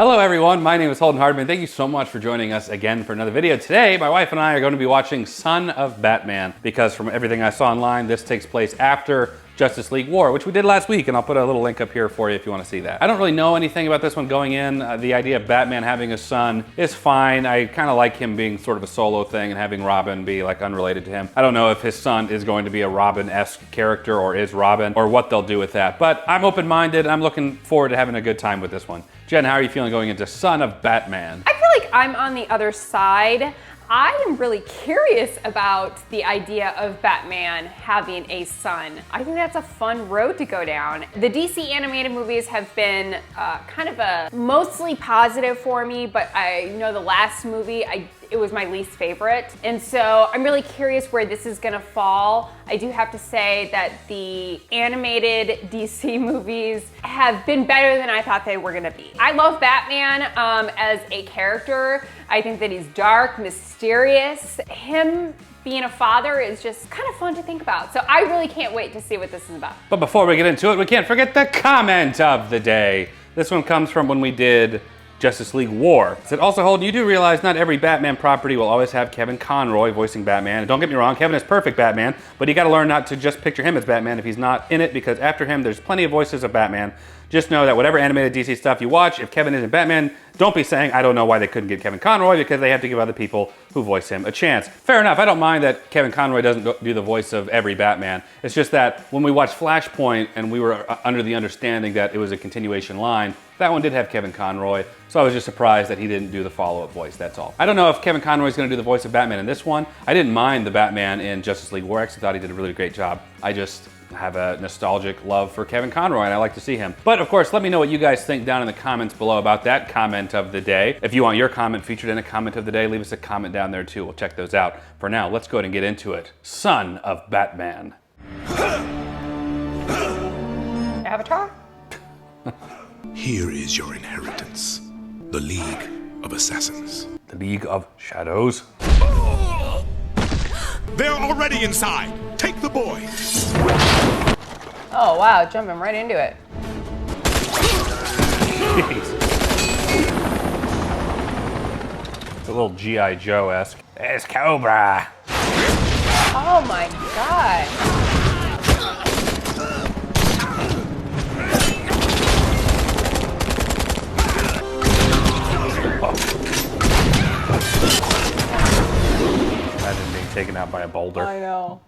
Hello everyone, my name is Holden Hardman. Thank you so much for joining us again for another video. Today, my wife and I are going to be watching Son of Batman, because from everything I saw online, this takes place after Justice League War, which we did last week, and I'll put a little link up here for you if you want to see that. I don't really know anything about this one going in. The idea of Batman having a son is fine. I kind of like him being sort of a solo thing and having Robin be like unrelated to him. I don't know if his son is going to be a Robin-esque character or is Robin, or what they'll do with that, but I'm open-minded. I'm looking forward to having a good time with this one. Jen, how are you feeling going into Son of Batman? I feel like I'm on the other side. I am really curious about the idea of Batman having a son. I think that's a fun road to go down. The DC animated movies have been kind of a mostly positive for me, but I know the last movie, it was my least favorite. And so I'm really curious where this is gonna fall. I do have to say that the animated DC movies have been better than I thought they were gonna be. I love Batman as a character. I think that he's dark, mysterious. Him being a father is just kind of fun to think about. So I really can't wait to see what this is about. But before we get into it, we can't forget the comment of the day. This one comes from when we did Justice League War. It said, also, Holden, you do realize not every Batman property will always have Kevin Conroy voicing Batman. And don't get me wrong, Kevin is perfect Batman, but you gotta learn not to just picture him as Batman if he's not in it, because after him, there's plenty of voices of Batman. Just know that whatever animated DC stuff you watch, if Kevin isn't Batman, don't be saying, I don't know why they couldn't get Kevin Conroy, because they have to give other people who voice him a chance. Fair enough, I don't mind that Kevin Conroy doesn't do the voice of every Batman. It's just that when we watched Flashpoint and we were under the understanding that it was a continuation line, that one did have Kevin Conroy, so I was just surprised that he didn't do the follow-up voice, that's all. I don't know if Kevin Conroy is going to do the voice of Batman in this one. I didn't mind the Batman in Justice League War. I actually thought he did a really great job. I just have a nostalgic love for Kevin Conroy, and I like to see him. But of course, let me know what you guys think down in the comments below about that comment of the day. If you want your comment featured in a comment of the day, leave us a comment down there too. We'll check those out. For now, let's go ahead and get into it. Son of Batman. Avatar? Here is your inheritance. The League of Assassins. The League of Shadows. They're already inside. Take the boy. Oh wow, jumping right into it. Jeez. It's a little G.I. Joe-esque. It's Cobra. Oh my god. Imagine being taken out by a boulder. I know.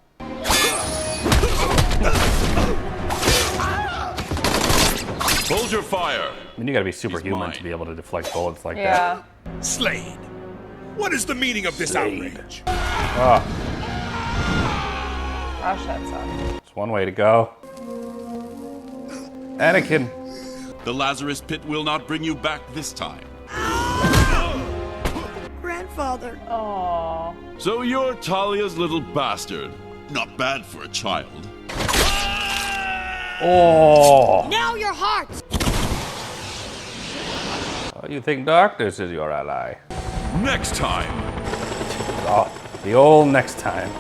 Hold your fire. I mean, you gotta be superhuman to be able to deflect bullets like Yeah. that. Slade. What is the meaning of this outrage? Oh, Gosh, that sucks. it's one way to go. Anakin. The Lazarus pit will not bring you back this time. Grandfather. Oh. So you're Talia's little bastard. Not bad for a child. Oh. Now your heart. Oh, you think darkness is your ally? Next time. Oh, the old next time.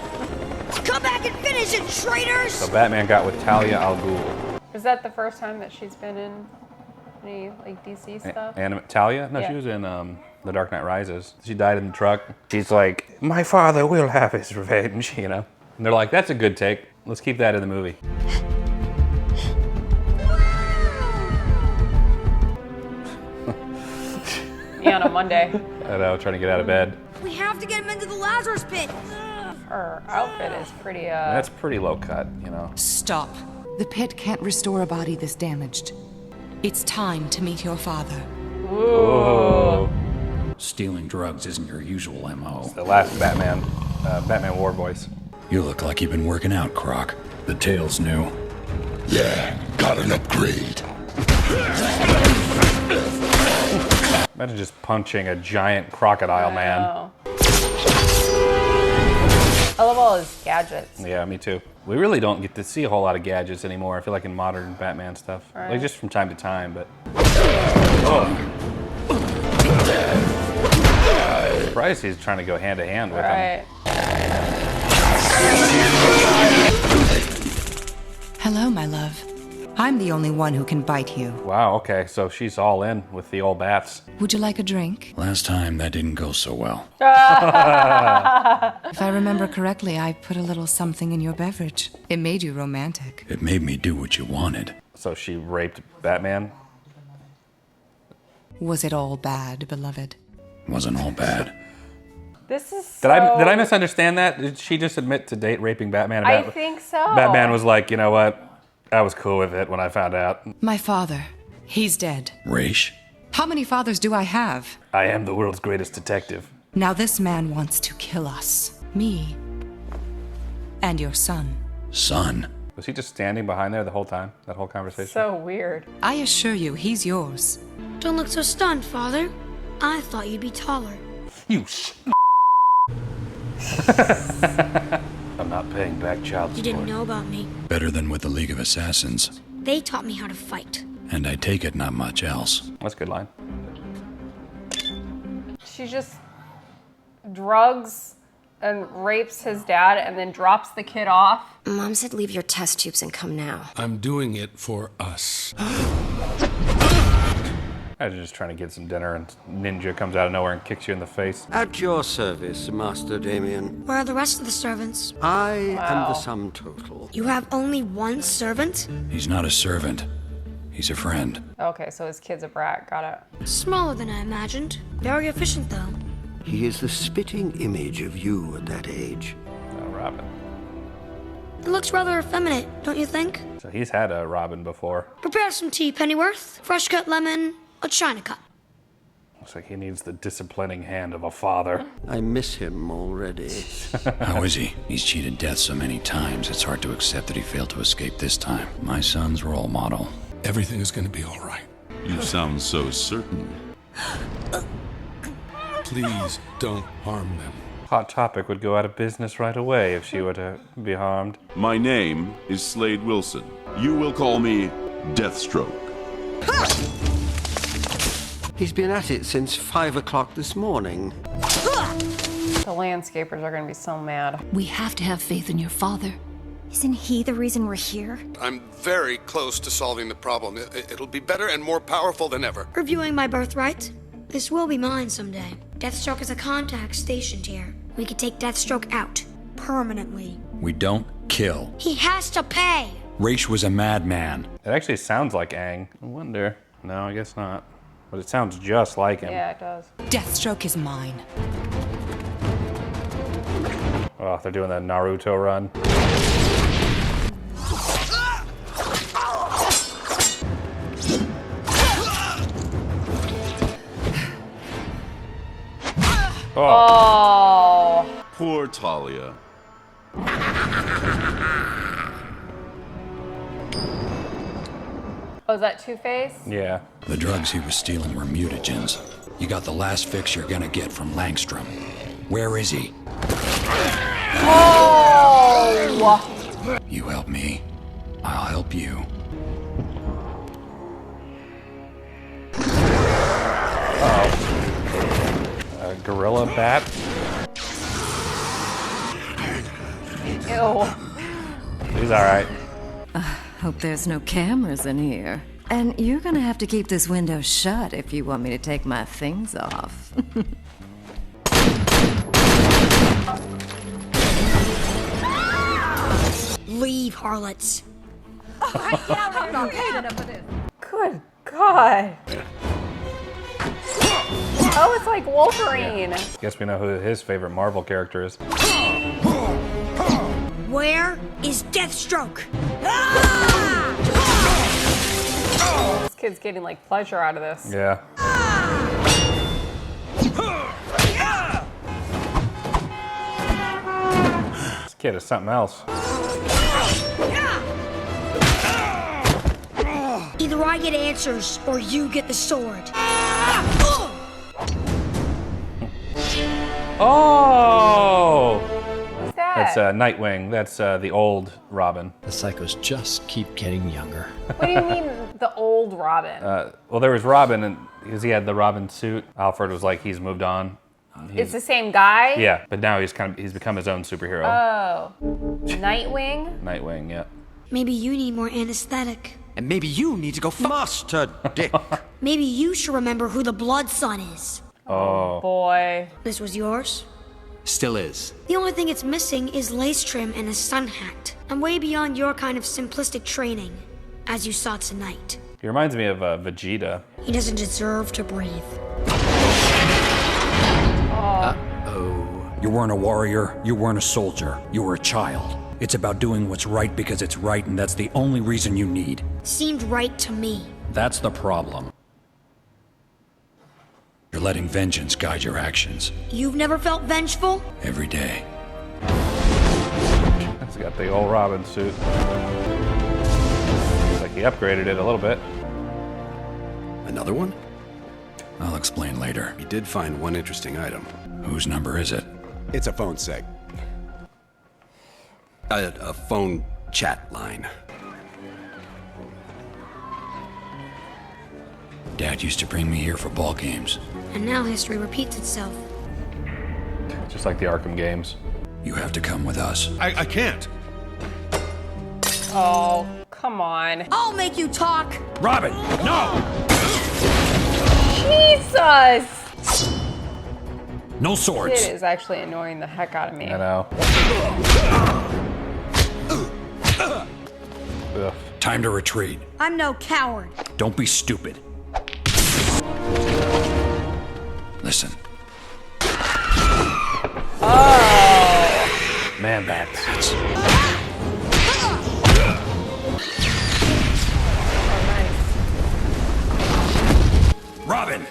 Come back and finish it, traitors. So Batman got with Talia al Ghul. Is that the first time that she's been in any like DC stuff? Talia? No, Yeah. she was in The Dark Knight Rises. She died in the truck. She's like, my father will have his revenge, you know? And they're like, that's a good take. Let's keep that in the movie. Yeah, on a Monday. I know, trying to get out of bed. We have to get him into the Lazarus pit. Her outfit is pretty That's pretty low cut, you know? Stop. The pit can't restore a body this damaged. It's time to meet your father. Oh. Stealing drugs isn't your usual MO. The last Batman, Batman War voice. You look like you've been working out, Croc. The tail's new. Yeah, got an upgrade. Imagine just punching a giant crocodile man. Oh. I love all his gadgets. Yeah, me too. We really don't get to see a whole lot of gadgets anymore, I feel like, in modern Batman stuff. Right. Like, just from time to time, but... Oh. Surprised he's trying to go hand to hand with him. Hello, my love. I'm the only one who can bite you. Wow, okay, so she's all in with the old bats. Would you like a drink? Last time, that didn't go so well. If I remember correctly, I put a little something in your beverage. It made you romantic. It made me do what you wanted. So she raped Batman? Was it all bad, beloved? Wasn't all bad. This is Did I misunderstand that? Did she just admit to date raping Batman? I think so. Batman was like, you know what? I was cool with it when I found out. My father. He's dead. Raish? How many fathers do I have? I am the world's greatest detective. Now this man wants to kill us. Me. And your son. Son? Was he just standing behind there the whole time? That whole conversation? So weird. I assure you, he's yours. Don't look so stunned, Father. I thought you'd be taller. You I'm not paying back child support. You didn't know about me. Better than with the League of Assassins. They taught me how to fight. And I take it not much else. That's a good line. She just drugs and rapes his dad and then drops the kid off. Mom said leave your test tubes and come now. I'm doing it for us. I was just trying to get some dinner and Ninja comes out of nowhere and kicks you in the face. At your service, Master Damian. Where are the rest of the servants? I am the sum total. You have only one servant? He's not a servant. He's a friend. Okay, so his kid's a brat. Got it. Smaller than I imagined. Very efficient, though. He is the spitting image of you at that age. Oh, Robin. It looks rather effeminate, don't you think? So he's had a Robin before. Prepare some tea, Pennyworth. Fresh cut lemon, a china cup. Looks like he needs the disciplining hand of a father. I miss him already. How is he? He's cheated death so many times, it's hard to accept that he failed to escape this time. My son's role model. Everything is going to be all right. You sound so certain. Please don't harm them. Hot Topic would go out of business right away if she were to be harmed. My name is Slade Wilson. You will call me Deathstroke. He's been at it since 5 o'clock this morning. The landscapers are gonna be so mad. We have to have faith in your father. Isn't he the reason we're here? I'm very close to solving the problem. It'll be better and more powerful than ever. Reviewing my birthright. This will be mine someday. Deathstroke is a contact stationed here. We could take Deathstroke out. Permanently. We don't kill. He has to pay! Raish was a madman. It actually sounds like Aang. I wonder. No, I guess not. But it sounds just like him. Yeah, it does. Deathstroke is mine. Oh, they're doing that Naruto run. Oh. Poor Talia. Oh, is that Two-Face? Yeah. The drugs he was stealing were mutagens. You got the last fix you're gonna get from Langstrom. Where is he? Oh! You help me, I'll help you. A gorilla bat? Ew. He's alright. Hope there's no cameras in here. And you're gonna have to keep this window shut if you want me to take my things off. Leave, harlots. Good God. Oh, it's like Wolverine. Guess we know who his favorite Marvel character is. Where is Deathstroke? This kid's getting like pleasure out of this. Yeah. This kid is something else. Either I get answers or you get the sword. Oh! Who's that? That's Nightwing. That's the old Robin. The psychos just keep getting younger. What do you mean, the old Robin? Well, there was Robin, and because he had the Robin suit, Alfred was like, he's moved on. It's the same guy? Yeah, but now he's become his own superhero. Oh. Nightwing? Nightwing, yeah. Maybe you need more anesthetic. And maybe you need to go Master Dick. Maybe you should remember who the Blood Son is. Oh. Boy. This was yours? Still is. The only thing it's missing is lace trim and a sun hat. I'm way beyond your kind of simplistic training, as you saw tonight. He reminds me of Vegeta. He doesn't deserve to breathe. Uh-oh. You weren't a warrior, you weren't a soldier, you were a child. It's about doing what's right because it's right, and that's the only reason you need. Seemed right to me. That's the problem. You're letting vengeance guide your actions. You've never felt vengeful? Every day. He's got the old Robin suit. Looks like he upgraded it a little bit. Another one? I'll explain later. He did find one interesting item. Whose number is it? It's a phone seg. A phone chat line. Dad used to bring me here for ball games. And now history repeats itself. Just like the Arkham games. You have to come with us. I can't. Oh, come on. I'll make you talk! Robin, no! Jesus! No swords. It is actually annoying the heck out of me. I know. Ugh. Time to retreat. I'm no coward. Don't be stupid. Listen. Oh. Man bats. Robin!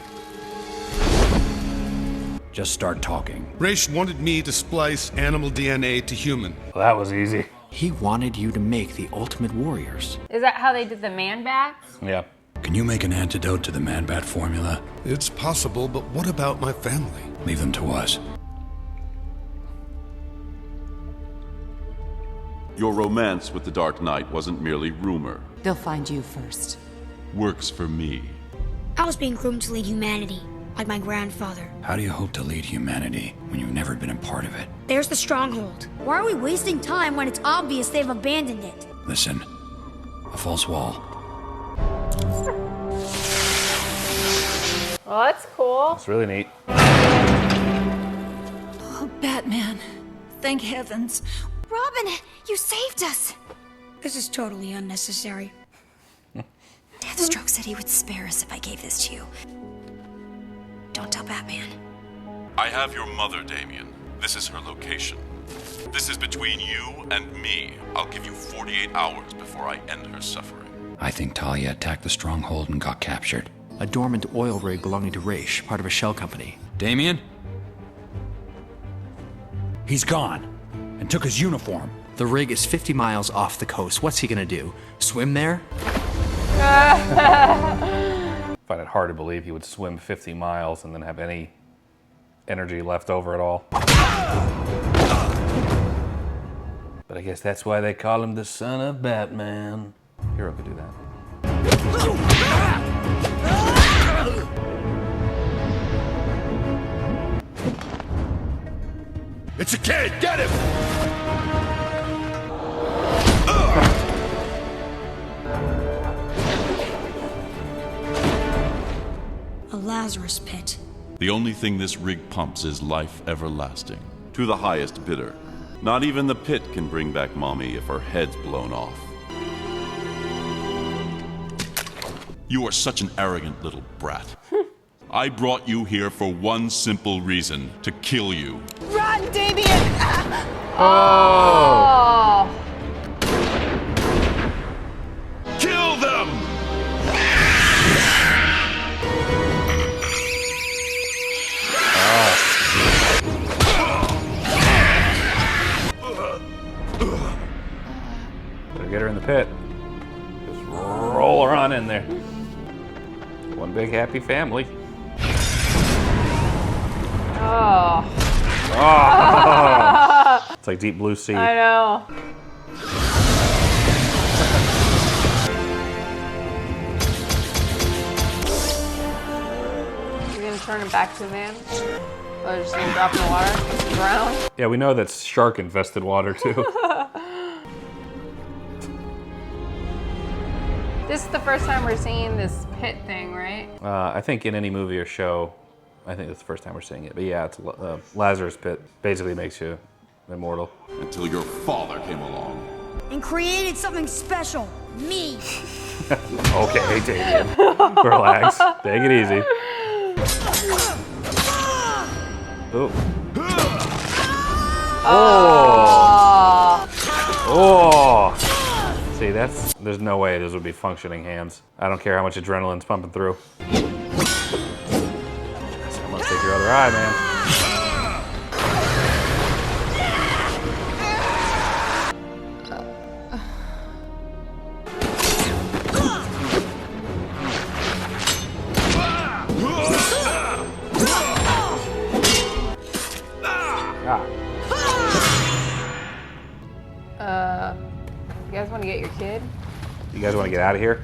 Just start talking. Raish wanted me to splice animal DNA to human. Well, that was easy. He wanted you to make the ultimate warriors. Is that how they did the man bats? Yeah. Can you make an antidote to the man-bat formula? It's possible, but what about my family? Leave them to us. Your romance with the Dark Knight wasn't merely rumor. They'll find you first. Works for me. I was being groomed to lead humanity, like my grandfather. How do you hope to lead humanity when you've never been a part of it? There's the stronghold. Why are we wasting time when it's obvious they've abandoned it? Listen. A false wall. Well, that's cool. It's really neat. Oh, Batman. Thank heavens. Robin, you saved us! This is totally unnecessary. Deathstroke said he would spare us if I gave this to you. Don't tell Batman. I have your mother, Damian. This is her location. This is between you and me. I'll give you 48 hours before I end her suffering. I think Talia attacked the stronghold and got captured. A dormant oil rig belonging to Raish, part of a shell company. Damian? He's gone. And took his uniform. The rig is 50 miles off the coast. What's he gonna do? Swim there? I find it hard to believe he would swim 50 miles and then have any energy left over at all. But I guess that's why they call him the son of Batman. Hero could do that. It's a kid! Get him! A Lazarus pit. The only thing this rig pumps is life everlasting. To the highest bidder. Not even the pit can bring back Mommy if her head's blown off. You are such an arrogant little brat. I brought you here for one simple reason, to kill you. Run, Damian! Oh! Kill them! Better get her in the pit. Just roll her on in there. One big happy family. Oh. Oh. It's like Deep Blue Sea. I know. You gonna turn him back to the man? Or just gonna drop in the water? Drown? Yeah, we know that's shark infested water too. This is the first time we're seeing this pit thing, right? I think in any movie or show, I think it's the first time we're seeing it. But yeah, it's Lazarus Pit basically makes you immortal. Until your father came along. And created something special. Me. Okay, Damian. Relax. Take it easy. Ooh. Oh. Oh. See, there's no way those would be functioning hands. I don't care how much adrenaline's pumping through. Someone take your other eye, man. You guys want to get your kid? You guys want to get out of here?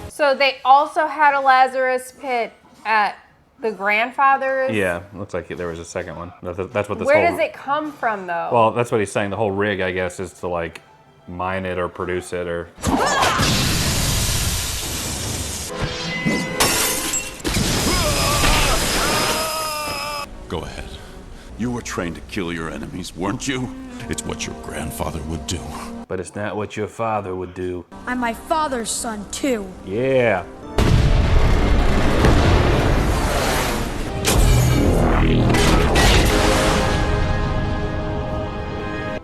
So they also had a Lazarus pit at the grandfather's? Yeah, looks like there was a second one. That's what this Where whole... does it come from, though? Well, that's what he's saying. The whole rig, I guess, is to, like, mine it or produce it or... Go ahead. You were trained to kill your enemies, weren't you? It's what your grandfather would do. But it's not what your father would do. I'm my father's son, too. Yeah.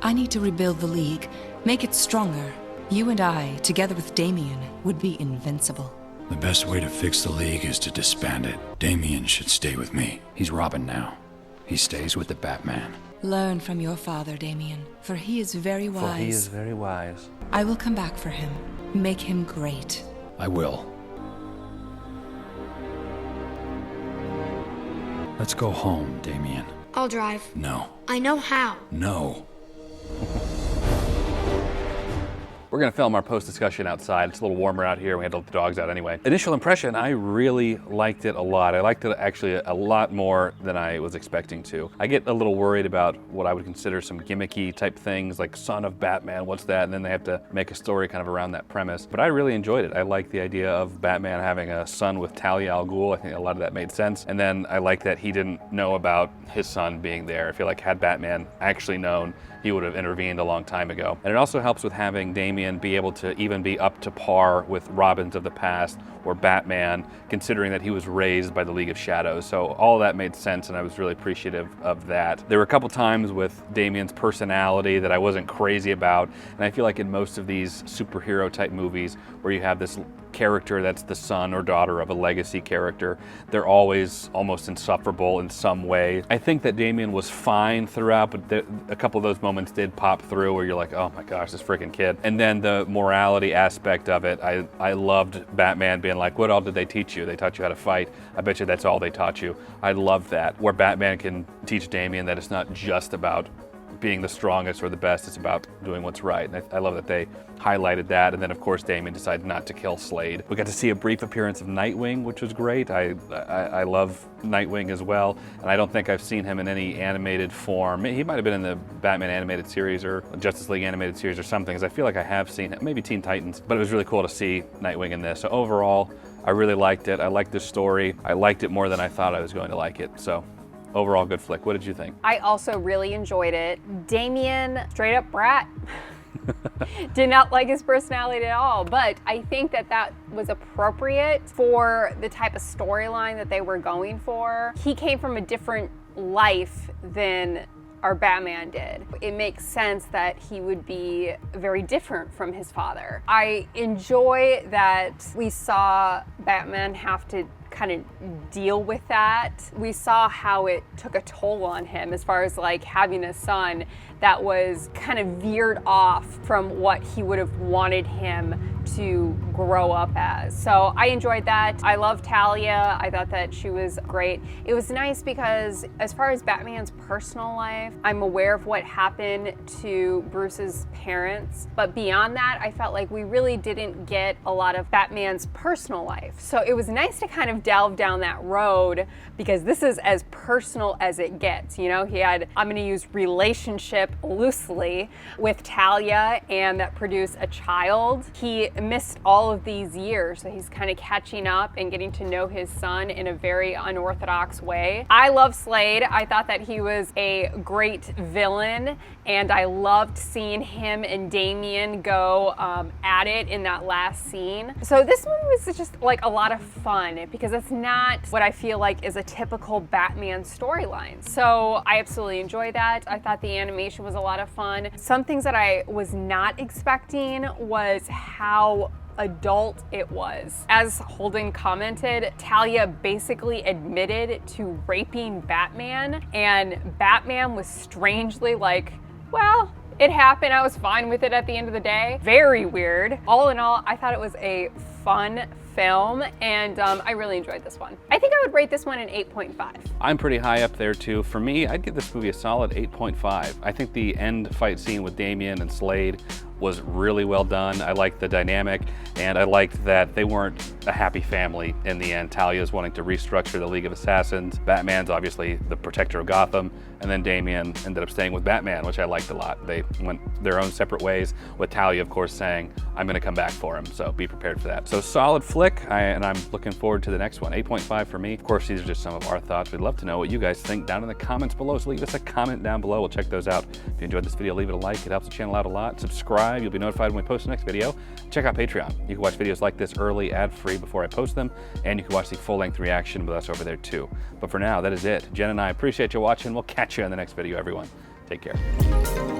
I need to rebuild the League, make it stronger. You and I, together with Damian, would be invincible. The best way to fix the League is to disband it. Damian should stay with me. He's Robin now. He stays with the Batman. Learn from your father, Damian, for he is very wise. For he is very wise. I will come back for him. Make him great. I will. Let's go home, Damian. I'll drive. No. I know how. No. We're gonna film our post-discussion outside. It's a little warmer out here. We had to let the dogs out anyway. Initial impression, I really liked it a lot. I liked it actually a lot more than I was expecting to. I get a little worried about what I would consider some gimmicky type things, like son of Batman, what's that? And then they have to make a story kind of around that premise. But I really enjoyed it. I like the idea of Batman having a son with Talia al Ghul. I think a lot of that made sense. And then I like that he didn't know about his son being there. I feel like had Batman actually known, he would have intervened a long time ago. And it also helps with having Damian be able to even be up to par with Robins of the past or Batman, considering that he was raised by the League of Shadows. So all that made sense, and I was really appreciative of that. There were a couple times with Damian's personality that I wasn't crazy about, and I feel like in most of these superhero type movies where you have this character that's the son or daughter of a legacy character, they're always almost insufferable in some way. I think that Damian was fine throughout, but a couple of those moments did pop through where you're like, oh my gosh, this freaking kid. And then the morality aspect of it, I loved Batman being like, what all did they teach you? They taught you how to fight. I bet you that's all they taught you. I love that, where Batman can teach Damian that it's not just about being the strongest or the best, it's about doing what's right. And I love that they highlighted that. And then of course Damian decided not to kill Slade. We got to see a brief appearance of Nightwing, which was great. I love Nightwing as well, and I don't think I've seen him in any animated form. He might have been in the Batman animated series or Justice League animated series or something, because I feel like I have seen him, maybe Teen Titans, but it was really cool to see Nightwing in this. So overall, I really liked it. I liked the story. I liked it more than I thought I was going to like it. So overall, good flick. What did you think? I also really enjoyed it. Damian, straight up brat. Did not like his personality at all, but I think that that was appropriate for the type of storyline that they were going for. He came from a different life than our Batman did. It makes sense that he would be very different from his father. I enjoy that we saw Batman have to kind of deal with that. We saw how it took a toll on him as far as like having a son that was kind of veered off from what he would have wanted him to grow up as. So I enjoyed that. I love Talia. I thought that she was great. It was nice because as far as Batman's personal life, I'm aware of what happened to Bruce's parents, but beyond that, I felt like we really didn't get a lot of Batman's personal life. So it was nice to kind of delve down that road, because this is as personal as it gets. You know, he had, I'm gonna use relationship loosely, with Talia, and that produced a child. He missed all of these years, so he's kind of catching up and getting to know his son in a very unorthodox way. I love Slade. I thought that he was a great villain, and I loved seeing him and Damian go at it in that last scene. So this movie was just like a lot of fun because it's not what I feel like is a typical Batman storyline. So I absolutely enjoyed that. I thought the animation was a lot of fun. Some things that I was not expecting was how adult it was. As Holden commented, Talia basically admitted to raping Batman, and Batman was strangely like, well, it happened, I was fine with it at the end of the day. Very weird. All in all, I thought it was a fun film, and I really enjoyed this one. I think I would rate this one an 8.5. I'm pretty high up there too. For me, I'd give this movie a solid 8.5. I think the end fight scene with Damian and Slade was really well done. I liked the dynamic, and I liked that they weren't a happy family in the end. Talia's wanting to restructure the League of Assassins. Batman's obviously the protector of Gotham, and then Damian ended up staying with Batman, which I liked a lot. They went their own separate ways, with Talia, of course, saying, I'm gonna come back for him, so be prepared for that. So solid flick, and I'm looking forward to the next one. 8.5 for me. Of course, these are just some of our thoughts. We'd love to know what you guys think down in the comments below, so leave us a comment down below. We'll check those out. If you enjoyed this video, leave it a like. It helps the channel out a lot. Subscribe. You'll be notified when we post the next video. Check out Patreon. You can watch videos like this early, ad-free before I post them, and you can watch the full-length reaction with us over there too. But for now, that is it. Jen and I appreciate you watching. We'll catch you in the next video, everyone. Take care.